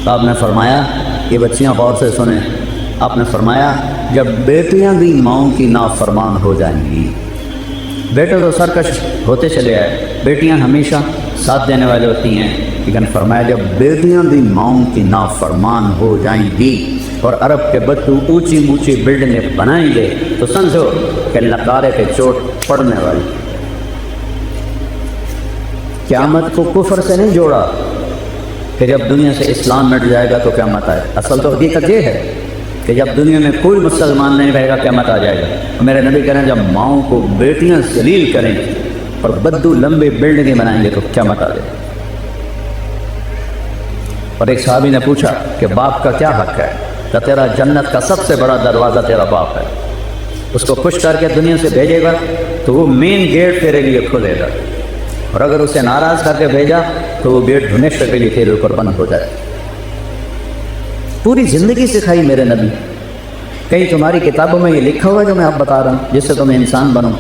تو آپ نے فرمایا، یہ بچیاں غور سے سنیں، آپ نے فرمایا جب بیٹیاں بھی ماؤں کی نافرمان ہو جائیں گی، بیٹے تو سرکش ہوتے چلے آئے، بیٹیاں ہمیشہ ساتھ دینے والے ہوتی ہیں، لیکن فرمایا جب بیٹیاں بھی ماؤں کی نافرمان ہو جائیں گی اور عرب کے بچوں اونچی اونچی بلڈنگیں بنائیں گے تو سمجھو کہ نقارے پہ چوٹ پڑنے والی۔ قیامت کو کفر سے نہیں جوڑا کہ جب دنیا سے اسلام مٹ جائے گا تو قیامت آئے، اصل تو حقیقت یہ ہے کہ جب دنیا میں کوئی مسلمان نہیں رہے گا قیامت آ جائے گا۔ میرے نبی کہہ رہے ہیں جب ماؤں کو بیٹیاں ذلیل کریں گے اور بدو لمبے بلڈنگیں بنائیں گے تو قیامت آ جائے گا۔ اور ایک صحابی نے پوچھا کہ باپ کا کیا حق ہے؟ کہ تیرا جنت کا سب سے بڑا دروازہ تیرا باپ ہے، اس کو خوش کر کے دنیا سے بھیجے گا تو وہ مین گیٹ تیرے لیے کھولے گا، اور اگر اسے ناراض کر کے بھیجا تو وہ گیٹ ہمیشہ کے لیے تیرے اوپر بند ہو جائے۔ پوری زندگی سکھائی میرے نبی۔ کہیں تمہاری کتابوں میں یہ لکھا ہوا ہے جو میں آپ بتا رہا ہوں جس سے تم انسان بنو؟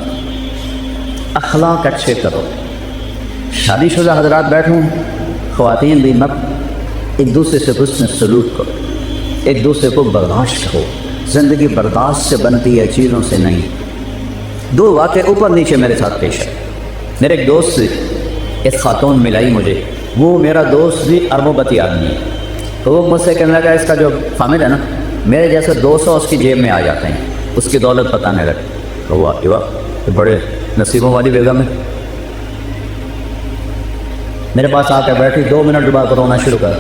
اخلاق اچھے کرو۔ شادی شدہ حضرات بیٹھوں، خواتین بھی مت، ایک دوسرے سے حسن سلوک کرو، ایک دوسرے کو برداشت کرو۔ زندگی برداشت سے بنتی ہے، چیزوں سے نہیں۔ دو واقعے اوپر نیچے میرے ساتھ پیش ہے۔ میرے ایک دوست سے ایک خاتون ملائی مجھے، وہ میرا دوست بھی اربوں آدمی ہے، تو وہ مجھ سے کہنے لگا اس کا جو فامل ہے نا، میرے جیسے 200 اس کی جیب میں آ جاتے ہیں، اس کی دولت بتانے لگے۔ تو وہ بڑے نصیبوں والی بیگم ہے۔ میرے پاس آ کے بیٹھی، 2 منٹ بعد رونا شروع کر۔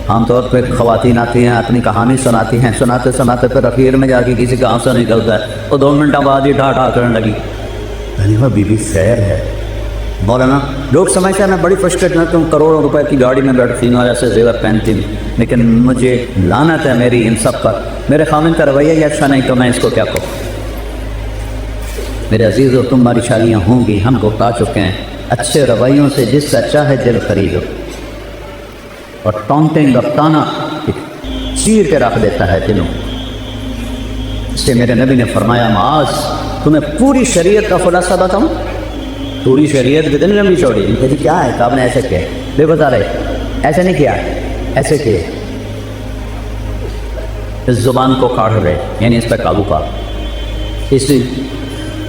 عام طور پہ خواتین آتی ہیں، اپنی کہانی سناتی ہیں، سناتے سناتے پھر اخیر میں جا کے کسی کا آنسو نکلتا ہے، وہ 2 منٹ بعد ہی ٹھا ٹھا کرنے لگی۔ میں نے کہا بی بی خیر ہے مولانا، لوگ سمجھتے ہیں میں بڑی فرسٹریٹ میں تم کروڑوں روپے کی گاڑی میں بیٹھتی ہوں، ایسے زیور پہنتی ہوں، لیکن مجھے لعنت ہے میری ان سب پر، میرے خامن کا رویہ ہی اچھا نہیں تو میں اس کو کیا کہوں۔ میرے عزیزو، تمہاری شادیاں ہوں گی، ہم کو بتا چکے ہیں، اچھے رویوں سے جس کا چاہے دل خریدو، اور ٹونٹنگ اور تانا چیر کے رکھ دیتا ہے دلوں۔ اس سے میرے نبی نے فرمایا معاذ، تمہیں پوری شریعت کا خلاصہ بتاؤں؟ پوری شریعت کتنی لمبی چوڑی؟ کہتی کیا ہے؟ تو آپ نے ایسے کیا؟ بے بتا رہے ایسے نہیں کیا، ایسے کیے۔ اس زبان کو کاٹ رہے، یعنی اس پہ قابو پا، اس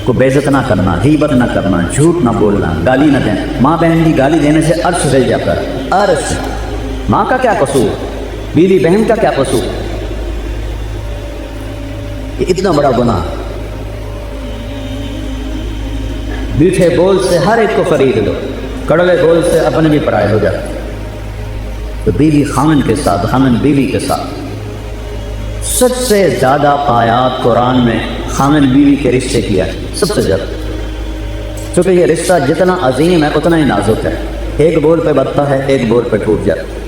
کو بے عزت نہ کرنا، غیبت نہ کرنا، جھوٹ نہ بولنا، گالی نہ دینا۔ ماں بہن کی گالی دینے سے عرش ہل جاتا ہے، عرش۔ ماں کا کیا قصور، بیوی بہن کا کیا قصور؟ یہ اتنا بڑا گناہ۔ میٹھے بول سے ہر ایک کو خرید لو، کڑوے بول سے اپنے بھی پرائے ہو جاتے۔ تو بیوی خامن کے ساتھ، خامن بیوی کے ساتھ سب سے زیادہ آیات قرآن میں خامن بیوی کے رشتے کیا ہے، سب سے زیادہ، کیونکہ یہ رشتہ جتنا عظیم ہے اتنا ہی نازک ہے، ایک بول پہ بنتا ہے، ایک بول پہ ٹوٹ جاتا ہے۔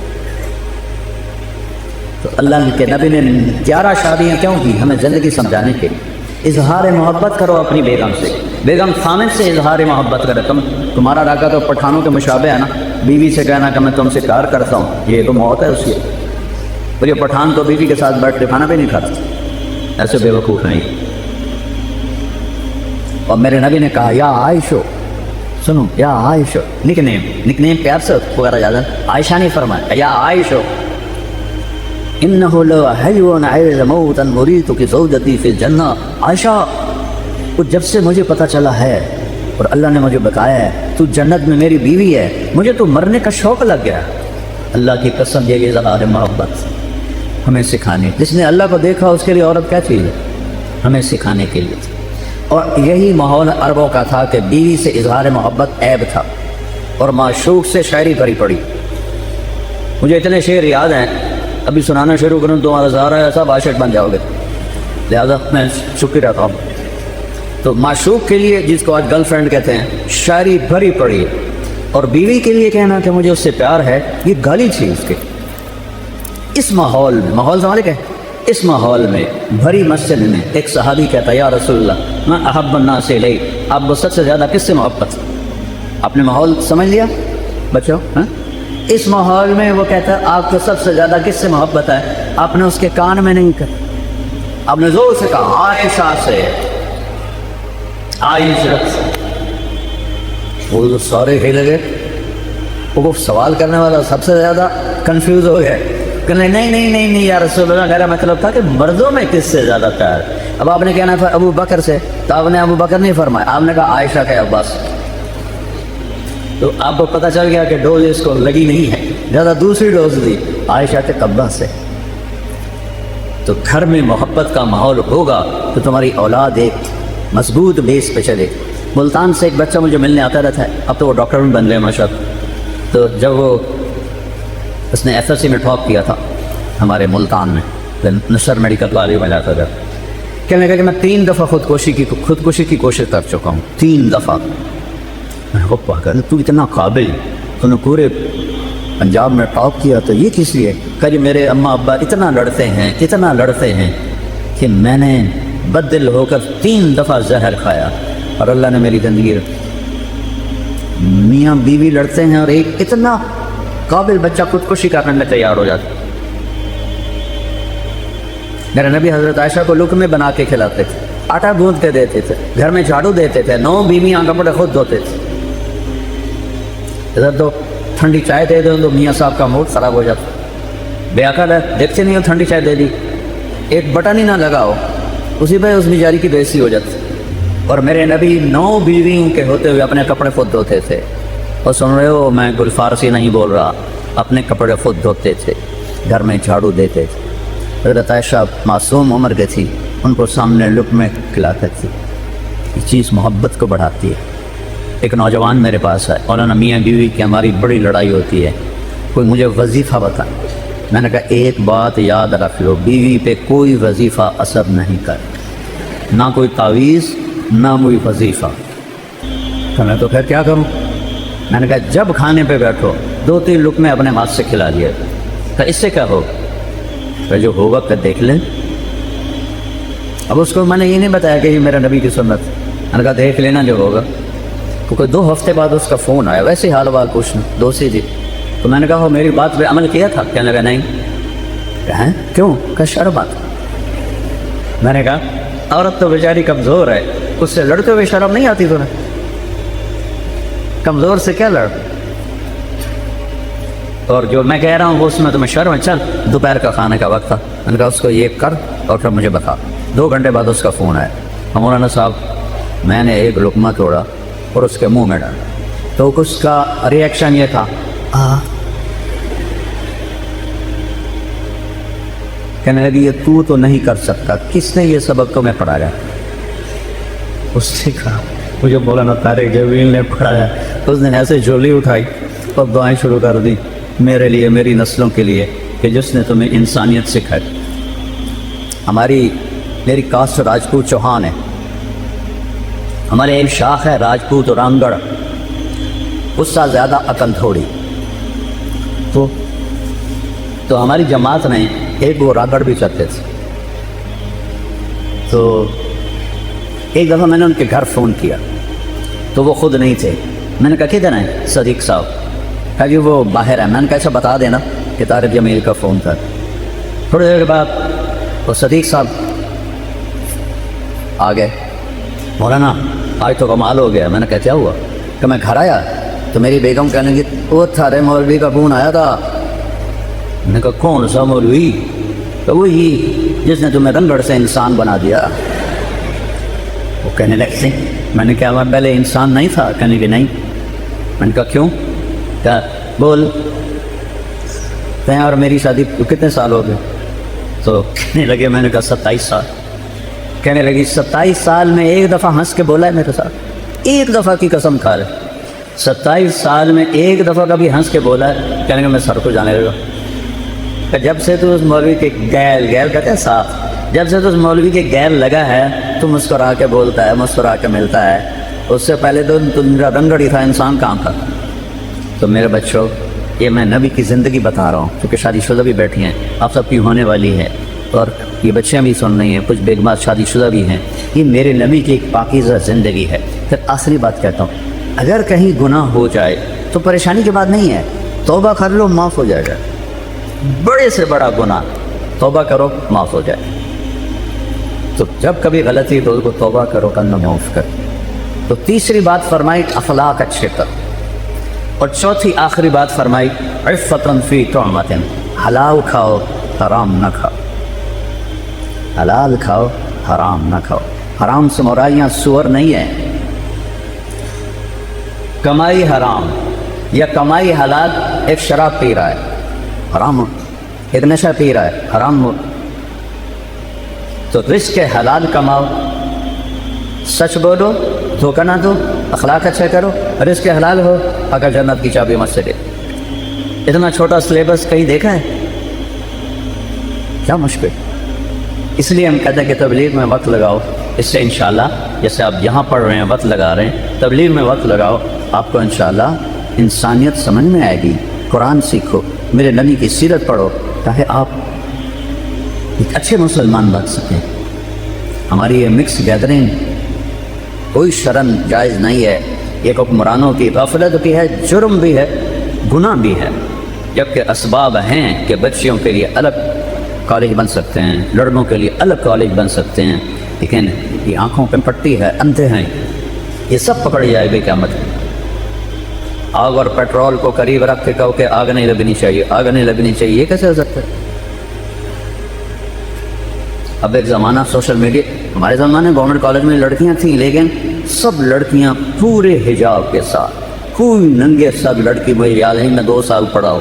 تو اللہ کے نبی نے 11 شادیاں کیوں کی؟ ہمیں زندگی سمجھانے کے لیے۔ اظہار محبت کرو اپنی بیگم سے، بیگم خامن سے اظہار محبت کرے۔ تمہارا راکہ تو پٹھانوں کے مشابہ ہے نا، بیوی سے کہنا کہ میں تم سے پیار کرتا ہوں، یہ تو موت ہے اس کی۔ اور یہ پٹھان تو بیوی کے ساتھ بیٹھ کے کھانا بھی نہیں کھاتا، ایسے بے وقوف نہیں۔ اور میرے نبی نے کہا یا عائشو، سنو یا عائشو، نک نیم پیار سے وغیرہ زیادہ عائشہ نہیں فرمایا، یا عائشو انہو لحیون عیز موتا مریتک زوجتی فی الجنہ۔ عائشہ، وہ جب سے مجھے پتہ چلا ہے اور اللہ نے مجھے بتایا ہے تو جنت میں میری بیوی ہے، مجھے تو مرنے کا شوق لگ گیا۔ اللہ کی قسم، یہ اظہار محبت ہمیں سکھانے، جس نے اللہ کو دیکھا اس کے لیے عورت کیا چیز ہے، ہمیں سکھانے کے لیے۔ اور یہی ماحول عربوں کا تھا کہ بیوی سے اظہار محبت عیب تھا، اور معشوق سے شاعری بھری پڑی۔ مجھے اتنے شعر یاد ہیں، ابھی سنانا شروع کروں تو ہزارہ ایسا عاشق بن جاؤ گے، لہذا میں شکر رہتا ہوں۔ تو معشوق کے لیے، جس کو آج گرل فرینڈ کہتے ہیں، شاعری بھری پڑی، اور بیوی کے لیے کہنا کہ مجھے اس سے پیار ہے، یہ گالی تھی اس کے۔ اس ماحول میں، ماحول سمجھ گئے، اس ماحول میں بھری مسجد میں ایک صحابی کہتا یا رسول اللہ میں احب الناس الی، آپ وسط سے زیادہ کس سے محبت؟ آپ نے ماحول سمجھ لیا بچوں؟ اس ماحول میں وہ کہتا ہے آپ کو سب سے زیادہ کس سے محبت ہے؟ آپ نے اس کے کان میں نہیں کہا، آپ نے زور سے کہا عائشہ سے، عائشہ سے۔ وہ سارے ہل گئے، وہ سوال کرنے والا سب سے زیادہ کنفیوز ہو گیا، کہنے نہیں نہیں نہیں نہیں یا رسول اللہ، میرا مطلب تھا کہ مردوں میں کس سے زیادہ پیار؟ اب آپ نے کہنا تھا ابو بکر سے، تو آپ نے ابو بکر نہیں فرمایا، آپ نے کہا عائشہ کے عباس۔ تو آپ کو پتہ چل گیا کہ ڈوز اس کو لگی نہیں ہے، زیادہ دوسری ڈوز دی عائشہ کے عباس سے۔ تو گھر میں محبت کا ماحول ہوگا تو تمہاری اولاد ایک مضبوط بیس پہ چلے۔ ملتان سے ایک بچہ مجھے ملنے آتا رہتا ہے، اب تو وہ ڈاکٹر بھی بن گئے ماشاءاللہ۔ تو جب وہ اس نے ایف ایس سی میں ٹاپ کیا تھا ہمارے ملتان میں، نصر میڈیکل کالج میں جاتا تھا، کہنے لگا کہ میں 3 دفعہ خودکشی کی کوشش کر چکا ہوں، 3 دفعہ۔ میں نے کہا تو اتنا قابل، تو نے پورے پنجاب میں ٹاپ کیا تو یہ کس لیے؟ کہ میرے اماں ابا اتنا لڑتے ہیں کہ میں نے بدل ہو کر 3 دفعہ زہر کھایا اور اللہ نے میری زندگی رکھی۔ میاں بیوی لڑتے ہیں اور ایک اتنا قابل بچہ خودکشی کرنے میں تیار ہو جاتا۔ میرے نبی حضرت عائشہ کو لقمے بنا کے کھلاتے تھے، آٹا گوندھ کے دیتے تھے، گھر میں جھاڑو دیتے تھے، 9 بیویاں کپڑے خود دھوتے تھے۔ ادھر تو ٹھنڈی چائے دے دو تو میاں صاحب کا موڈ خراب ہو جاتا، بے عقل ہے، دیکھتے نہیں ہو ٹھنڈی چائے دے دی، ایک بٹن ہی نہ لگاؤ، اسی پہ اس بیچاری کی بےعزتی ہو جاتی۔ اور میرے نبی 9 بیویوں کے ہوتے ہوئے اپنے کپڑے خود دھوتے تھے۔ اور سن رہے ہو، میں گل فارسی نہیں بول رہا، اپنے کپڑے خود دھوتے تھے، گھر میں جھاڑو دیتے تھے۔ حضرت عائشہ معصوم عمر کے تھی، ان کو سامنے لقمے کھلاتے تھے۔ یہ چیز محبت کو بڑھاتی ہے۔ ایک نوجوان میرے پاس ہے، مولانا میاں بیوی کی ہماری بڑی لڑائی ہوتی ہے، کوئی مجھے وظیفہ بتا۔ میں نے کہا ایک بات یاد رکھ لو، بیوی پہ کوئی وظیفہ اثر نہیں کرتا، نہ کوئی تعویذ نہ کوئی وظیفہ۔ تو میں تو پھر کیا کروں؟ میں نے کہا جب کھانے پہ بیٹھو 2-3 لقمے اپنے ہاتھ سے کھلا دیا، تو اس سے کیا ہوگا؟ تو جو ہوگا کہ دیکھ لیں۔ اب اس کو میں نے یہ نہیں بتایا کہ یہ میرا نبی کی سنت، میں نے کہا دیکھ لینا جو ہوگا، کیونکہ 2 ہفتے بعد اس کا فون آیا، ویسے حال وال پوچھنا، دوسری تھی۔ تو میں نے کہا میری بات پہ عمل کیا تھا؟ کہنے لگا نہیں۔ کہیں کیوں؟ کہ شرم آتا۔ میں نے کہا عورت تو بیچاری کمزور ہے، اس سے لڑتے ہوئے شرم نہیں آتی تمہیں؟ کمزور سے کیا لڑ؟ اور جو میں کہہ رہا ہوں اس میں تمہیں شرم ہے؟ چل دوپہر کا کھانے کا وقت تھا، میں نے کہا اس کو یہ کر اور پھر مجھے بتا۔ 2 گھنٹے بعد اس کا فون آیا، مولانا صاحب میں نے ایک لقمہ توڑا اور اس کے منہ میں ڈالا، تو اس کا ریئیکشن یہ تھا کہنے لگی یہ تو نہیں کر سکتا، کس نے یہ سبق تمہیں پڑھایا؟ اس نے کہا مجھے مولانا طارق جمیل نے پڑھایا۔ اس نے ایسے جھولی اٹھائی اور دعائیں شروع کر دی میرے لیے، میری نسلوں کے لیے، کہ جس نے تمہیں انسانیت سکھائی۔ میری کاسٹ راجپوت چوہان ہے، ہمارے ایک شاخ ہے راجپوت رانگڑ، اس سے زیادہ عقل تھوڑی۔ تو ہماری جماعت میں ایک وہ رانگڑ بھی کرتے تھے۔ تو ایک دفعہ میں نے ان کے گھر فون کیا تو وہ خود نہیں تھے، میں نے کہا کدھر ہیں صدیق صاحب؟ کہا جی وہ باہر ہے۔ میں نے کہا ایسا بتا دینا کہ طارق جمیل کا فون تھا۔ تھوڑی دیر بعد وہ صدیق صاحب آ گئے، مولانا آج تو کمال ہو گیا۔ میں نے کہا کیا ہوا؟ کہ میں گھر آیا تو میری بیگم کہنے لگی وہ تھارے مولوی کا فون آیا تھا۔ میں نے کہا کون سا مولوی؟ تو وہی جس نے تمہیں رنگڑ سے انسان بنا دیا۔ وہ کہنے لگتے میں نے کہا میں پہلے انسان نہیں تھا؟ کہنے کہ نہیں۔ میں نے کہا کیوں؟ کہا بول کہیں اور میری شادی کتنے سال ہو گئے؟ تو کہنے لگے، میں نے کہا 27 سال۔ کہنے لگی 27 سال میں ایک دفعہ ہنس کے بولا ہے میرے ساتھ؟ ایک دفعہ کی قسم کھا لے، 27 سال میں ایک دفعہ کبھی ہنس کے بولا ہے؟ کہنے کہ میں سر کو جانے لگا کہ جب سے تو اس مولوی کے گیل کہتے ہیں صاف، جب سے تو اس مولوی کے گیل لگا ہے تو مسکرا کے بولتا ہے، مسکرا کے ملتا ہے، اس سے پہلے تو میرا رنگڑ ہی تھا، انسان کام تھا۔ تو میرے بچوں یہ میں نبی کی زندگی بتا رہا ہوں، کیونکہ شادی شدہ بھی بیٹھی ہیں، آپ سب کی ہونے والی ہے اور یہ بچیاں بھی سن رہی ہیں، کچھ بیگمات شادی شدہ بھی ہیں۔ یہ میرے نبی کی ایک پاکیزہ زندگی ہے۔ پھر آخری بات کہتا ہوں، اگر کہیں گناہ ہو جائے تو پریشانی کی بات نہیں ہے، توبہ کر لو معاف ہو جائے گا۔ بڑے سے بڑا گناہ توبہ کرو معاف ہو جائے۔ تو جب کبھی غلطی تو اس کو توبہ کرو، کرنا معاف کر۔ تو تیسری بات فرمائی اخلاق اچھے کر، اور چوتھی آخری بات فرمائی عفتن فی طعمتن، حلال کھاؤ حرام نہ کھاؤ، حلال کھاؤ حرام نہ کھاؤ۔ حرام سے مراد یہاں سور نہیں ہے، کمائی حرام یا کمائی حلال۔ ایک شراب پی رہا ہے حرام ہو، ایک نشہ پی رہا ہے حرام ہو، تو رزق حلال کماؤ، سچ بولو، دھوکہ نہ دو، اخلاق اچھا کرو، رزق حلال ہو، اگر جنت کی چابی مجھ سے دے۔ اتنا چھوٹا سلیبس کہیں دیکھا ہے؟ کیا مشکل۔ اس لیے ہم کہتے ہیں کہ تبلیغ میں وقت لگاؤ، اس سے انشاءاللہ جیسے آپ یہاں پڑھ رہے ہیں وقت لگا رہے ہیں، تبلیغ میں وقت لگاؤ، آپ کو انشاءاللہ انسانیت سمجھ میں آئے گی۔ قرآن سیکھو، میرے نبی کی سیرت پڑھو، تاکہ آپ ایک اچھے مسلمان بن سکیں۔ ہماری یہ مکس گیدرنگ کوئی شرم جائز نہیں ہے، یہ حکمرانوں کی غفلت بھی ہے، جرم بھی ہے، گناہ بھی ہے، جبکہ اسباب ہیں کہ بچیوں کے لیے الگ کالج بن سکتے ہیں، لڑکوں کے لیے الگ کالج بن سکتے ہیں، لیکن یہ آنکھوں پہ پٹی ہے، اندھے ہیں، یہ سب پکڑ جائے گی قیامت میں۔ آگ اور پیٹرول کو قریب رکھ کے کہو کہ آگ نہیں لگنی چاہیے، آگ نہیں لگنی چاہیے، یہ کیسے ہو سکتا ہے؟ اب ایک زمانہ سوشل میڈیا، ہمارے زمانے گورنمنٹ کالج میں لڑکیاں تھیں، لیکن سب لڑکیاں پورے حجاب کے ساتھ، کوئی ننگے سب لڑکی، مجھے یاد ہے میں 2 سال پڑھا ہوں،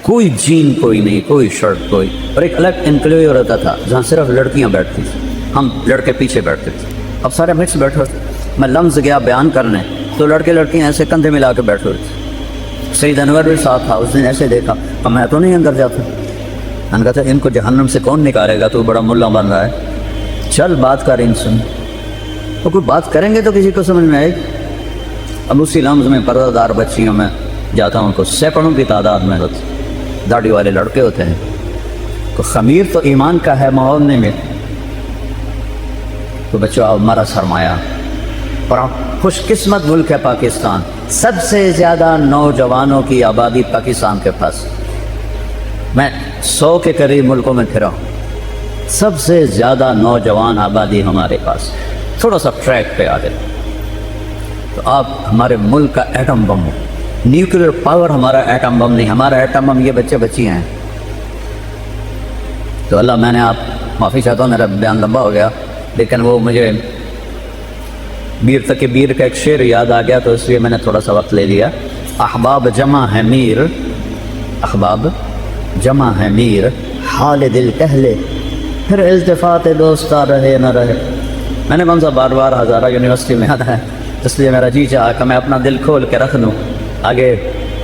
کوئی جین کوئی نہیں، کوئی شرٹ کوئی، اور ایک الگ انکلیور ہوتا تھا جہاں صرف لڑکیاں بیٹھتی تھیں، ہم لڑکے پیچھے بیٹھتے تھے، اب سارے مکس بیٹھے ہوتے۔ میں لمز گیا بیان کرنے تو لڑکے لڑکیاں ایسے کندھے ملا کے بیٹھے ہوئے تھے۔ سید انور بھی ساتھ تھا، اس نے ایسے دیکھا، اب میں تو نہیں اندر جاتا، میں نے کہا تھا ان کو جہنم سے کون نکالے گا، تو بڑا ملا بن رہا ہے، چل بات کر ان سے، تو کوئی بات کریں گے تو کسی کو سمجھ میں آئے گی۔ اب اسی لمز میں پردہ دار بچیوں میں جاتا ہوں، کو سینکڑوں کی تعداد میں ہوتی، داڑھی والے لڑکے ہوتے ہیں، تو خمیر تو ایمان کا ہے، ماحول نہیں میں تو بچوں ہمارا سرمایہ، اور خوش قسمت ملک ہے پاکستان، سب سے زیادہ نوجوانوں کی آبادی پاکستان کے پاس، میں 100 کے قریب ملکوں میں پھرا ہوں، سب سے زیادہ نوجوان آبادی ہمارے پاس، تھوڑا سا ٹریک پہ آ گئے، تو آپ ہمارے ملک کا ایٹم بم ہو، نیوکلیر پاور ہمارا ایٹم بم نہیں، ہمارا ایٹم بم یہ بچے بچیاں ہیں۔ تو اللہ، میں نے آپ معافی چاہتا ہوں، میرا بیان لمبا ہو گیا، لیکن وہ مجھے بیر تک بیر کا ایک شعر یاد آ گیا، تو اس لیے میں نے تھوڑا سا وقت لے لیا۔ احباب جمع ہے میر، احباب جمع ہے میر، حال دل کہہ لے، پھر التفات دوستہ رہے نہ رہے۔ میں نے منظر بار بار ہزارہ یونیورسٹی میں آتا ہے، اس لیے میرا جی چاہا کہ میں اپنا دل کھول کے رکھ لوں، آگے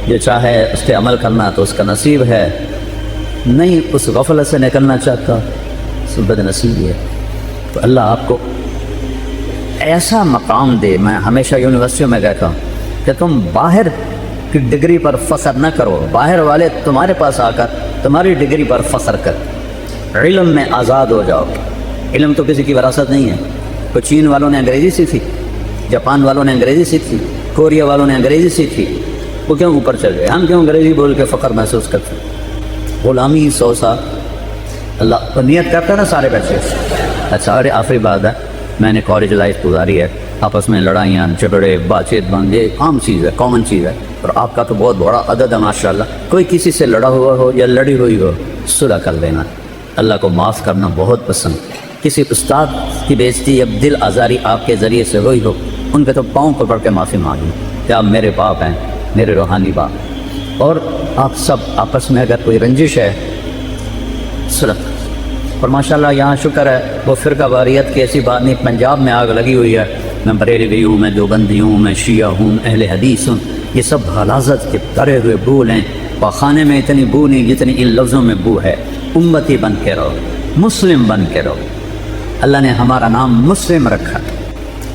جو چاہے اس پہ عمل کرنا تو اس کا نصیب ہے، نہیں اس غفلت سے نکلنا چاہتا تو بد نصیبی ہے۔ تو اللہ آپ کو ایسا مقام دے۔ میں ہمیشہ یونیورسٹیوں میں کہتا ہوں کہ تم باہر کی ڈگری پر فخر نہ کرو، باہر والے تمہارے پاس آ کر تمہاری ڈگری پر فخر کر، علم میں آزاد ہو جاؤ۔ علم تو کسی کی وراثت نہیں ہے، تو چین والوں نے انگریزی سیکھی، جاپان والوں نے انگریزی سیکھی، کوریا والوں نے انگریزی سیکھی، وہ کیوں اوپر چل گئے؟ ہم کیوں انگریزی بول کے فخر محسوس کرتے ہیں؟ غلامی 100 سال اللہ نیت کرتا ہے نا سارے بچے۔ اچھا، اور آخری بات ہے، میں نے کالج لائف گزاری ہے، آپس میں لڑائیاں جھگڑے بات چیت بند، یہ عام چیز ہے، کامن چیز ہے، اور آپ کا تو بہت بڑا عدد ہے ماشاءاللہ۔ کوئی کسی سے لڑا ہوا ہو یا لڑی ہوئی ہو، صلح کر دینا، اللہ کو معاف کرنا بہت پسند۔ کسی استاد کی بےعزتی یا دل آزاری آپ کے ذریعے سے ہوئی ہو، ان کے تو پاؤں پکڑ کے معافی مانگیں کہ آپ میرے باپ ہیں، میرے روحانی باپ، اور آپ سب آپس میں اگر کوئی رنجش ہے صلح۔ اور ماشاءاللہ یہاں شکر ہے وہ فرقہ واریت کی ایسی بات نہیں، پنجاب میں آگ لگی ہوئی ہے، میں بریلوی ہوں، میں دیوبندی ہوں، میں شیعہ ہوں، اہل حدیث ہوں، یہ سب غلاظت کے ترے ہوئے بول ہیں، پاخانے میں اتنی بو نہیں جتنی ان لفظوں میں بو ہے۔ امتی بن کے رہو، مسلم بن کے رہو، اللہ نے ہمارا نام مسلم رکھا،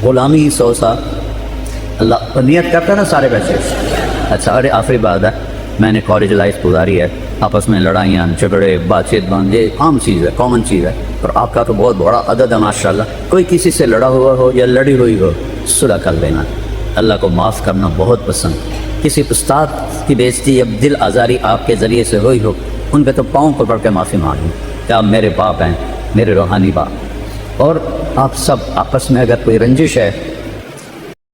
غلامی 100 سال اللہ نیت کرتا ہے نا سارے بچے۔ اچھا، اور آخری بات ہے، میں نے کالج لائف گزاری ہے، آپس میں لڑائیاں جھگڑے بات چیت بند، یہ عام چیز ہے، کامن چیز ہے، اور آپ کا تو بہت بڑا عدد ہے ماشاءاللہ۔ کوئی کسی سے لڑا ہوا ہو یا لڑی ہوئی ہو، صلح کر دینا، اللہ کو معاف کرنا بہت پسند۔ کسی استاد کی بےعزتی یا دل آزاری آپ کے ذریعے سے ہوئی ہو، ان پہ تو پاؤں پکڑ کے معافی مانگیں کہ آپ میرے باپ ہیں، میرے روحانی باپ، اور آپ سب آپس میں اگر کوئی رنجش ہے